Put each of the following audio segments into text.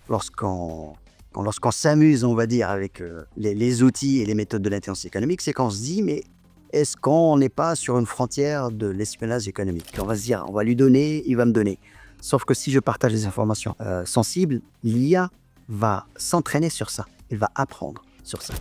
lorsqu'on lorsqu'on s'amuse, on va dire, avec les outils et les méthodes de l'intelligence économique, c'est qu'on se dit, mais est-ce qu'on n'est pas sur une frontière de l'espionnage économique? On va se dire, on va lui donner, il va me donner. Sauf que si je partage des informations sensibles, l'IA va s'entraîner sur ça. Il va apprendre sur ça.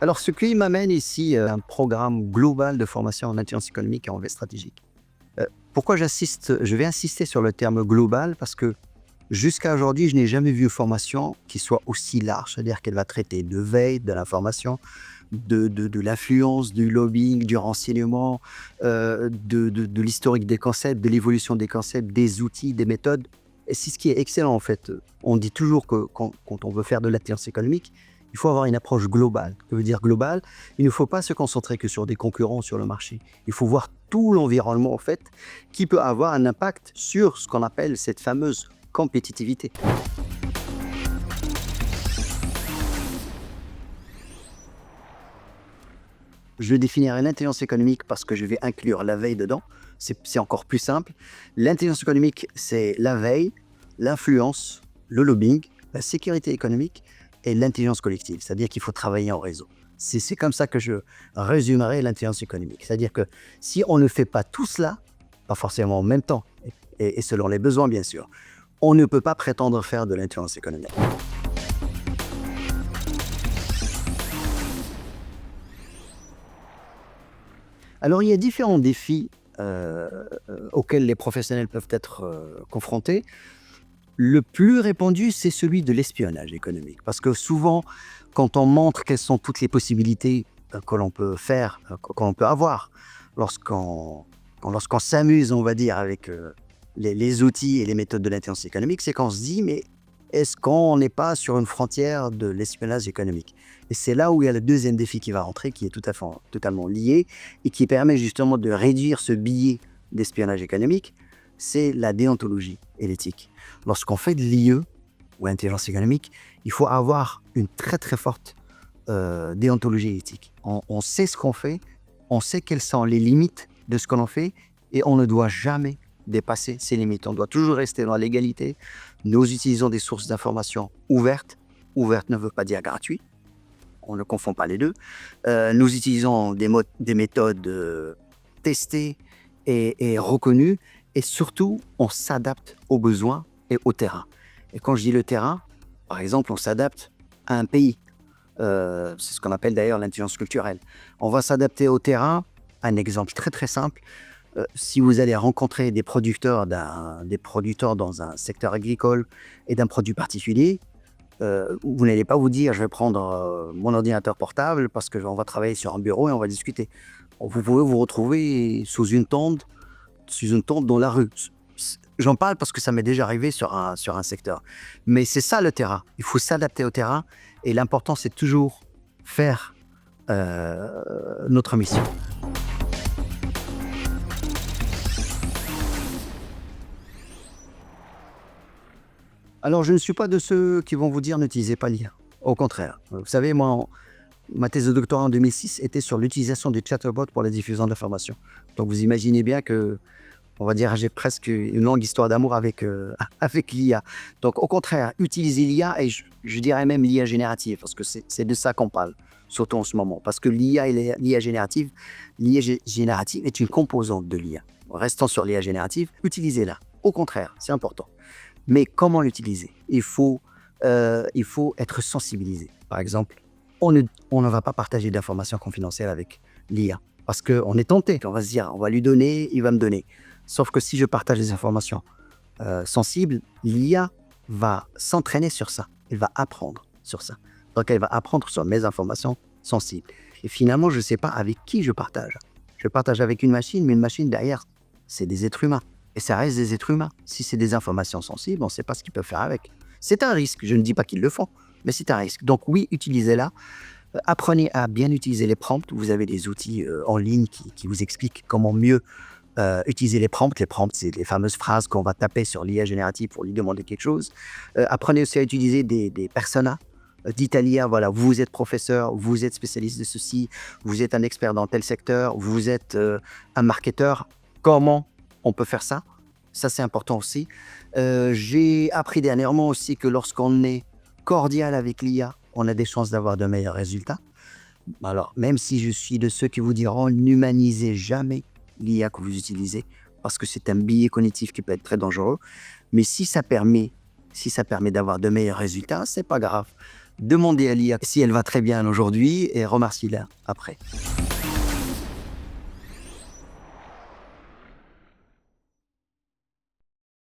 Alors, ce qui m'amène ici à un programme global de formation en intelligence économique et en veille stratégique. Pourquoi je vais insister sur le terme global parce que jusqu'à aujourd'hui, je n'ai jamais vu une formation qui soit aussi large, c'est-à-dire qu'elle va traiter de veille, de l'information, de l'influence, du lobbying, du renseignement, de l'historique des concepts, de l'évolution des concepts, des outils, des méthodes. Et c'est ce qui est excellent en fait. On dit toujours que quand on veut faire de l'intelligence économique, il faut avoir une approche globale. Que veut dire globale? Il ne faut pas se concentrer que sur des concurrents sur le marché. Il faut voir tout l'environnement en fait qui peut avoir un impact sur ce qu'on appelle cette fameuse compétitivité. Je définirai l'intelligence économique parce que je vais inclure la veille dedans. C'est encore plus simple. L'intelligence économique, c'est la veille, l'influence, le lobbying, la sécurité économique et l'intelligence collective. C'est-à-dire qu'il faut travailler en réseau. C'est comme ça que je résumerai l'intelligence économique. C'est-à-dire que si on ne fait pas tout cela, pas forcément en même temps, et selon les besoins bien sûr, on ne peut pas prétendre faire de l'intelligence économique. Alors, il y a différents défis auxquels les professionnels peuvent être confrontés. Le plus répandu, c'est celui de l'espionnage économique. Parce que souvent, quand on montre quelles sont toutes les possibilités que l'on peut faire, que l'on peut avoir, lorsqu'on s'amuse, on va dire, avec les outils et les méthodes de l'intelligence économique, c'est qu'on se dit, mais est-ce qu'on n'est pas sur une frontière de l'espionnage économique? Et c'est là où il y a le deuxième défi qui va rentrer, qui est totalement lié et qui permet justement de réduire ce biais d'espionnage économique, c'est la déontologie et l'éthique. Lorsqu'on fait de l'IE ou intelligence économique, il faut avoir une très très forte déontologie éthique. On sait ce qu'on fait, on sait quelles sont les limites de ce que l'on fait et on ne doit jamais dépasser ces limites. On doit toujours rester dans la légalité. Nous utilisons des sources d'informations ouvertes. Ouverte ne veut pas dire gratuit. On ne confond pas les deux. Nous utilisons des méthodes testées et reconnues. Et surtout, on s'adapte aux besoins et au terrain. Et quand je dis le terrain, par exemple, on s'adapte à un pays. C'est ce qu'on appelle d'ailleurs l'intelligence culturelle. On va s'adapter au terrain. Un exemple très très simple. Si vous allez rencontrer des producteurs dans un secteur agricole et d'un produit particulier, vous n'allez pas vous dire je vais prendre mon ordinateur portable parce qu'on va travailler sur un bureau et on va discuter. Vous pouvez vous retrouver sous une tente dans la rue. J'en parle parce que ça m'est déjà arrivé sur un secteur. Mais c'est ça le terrain. Il faut s'adapter au terrain et l'important c'est toujours faire notre mission. Alors, je ne suis pas de ceux qui vont vous dire n'utilisez pas l'IA. Au contraire. Vous savez, moi, ma thèse de doctorat en 2006 était sur l'utilisation du chatbot pour la diffusion de l'information. Donc, vous imaginez bien que, on va dire, j'ai presque une longue histoire d'amour avec l'IA. Donc, au contraire, utilisez l'IA et je dirais même l'IA générative, parce que c'est de ça qu'on parle, surtout en ce moment. Parce que l'IA générative est une composante de l'IA. Restant sur l'IA générative, utilisez-la. Au contraire, c'est important. Mais comment l'utiliser? Il faut être sensibilisé. Par exemple, on ne va pas partager d'informations confidentielles avec l'IA parce qu'on est tenté. On va se dire, on va lui donner, il va me donner. Sauf que si je partage des informations sensibles, l'IA va s'entraîner sur ça. Elle va apprendre sur ça. Donc, elle va apprendre sur mes informations sensibles. Et finalement, je ne sais pas avec qui je partage. Je partage avec une machine, mais une machine derrière, c'est des êtres humains. Et ça reste des êtres humains. Si c'est des informations sensibles, on ne sait pas ce qu'ils peuvent faire avec. C'est un risque. Je ne dis pas qu'ils le font, mais c'est un risque. Donc oui, utilisez-la. Apprenez à bien utiliser les prompts. Vous avez des outils en ligne qui vous expliquent comment mieux utiliser les prompts. Les prompts, c'est les fameuses phrases qu'on va taper sur l'IA générative pour lui demander quelque chose. Apprenez aussi à utiliser des personas. Dites à l'IA, voilà, vous êtes professeur, vous êtes spécialiste de ceci, vous êtes un expert dans tel secteur, vous êtes un marketeur. Comment on peut faire ça? Ça, c'est important aussi. J'ai appris dernièrement aussi que lorsqu'on est cordial avec l'IA, on a des chances d'avoir de meilleurs résultats. Alors, même si je suis de ceux qui vous diront, n'humanisez jamais l'IA que vous utilisez, parce que c'est un biais cognitif qui peut être très dangereux. Mais si ça permet d'avoir de meilleurs résultats, c'est pas grave. Demandez à l'IA si elle va très bien aujourd'hui et remerciez-la après.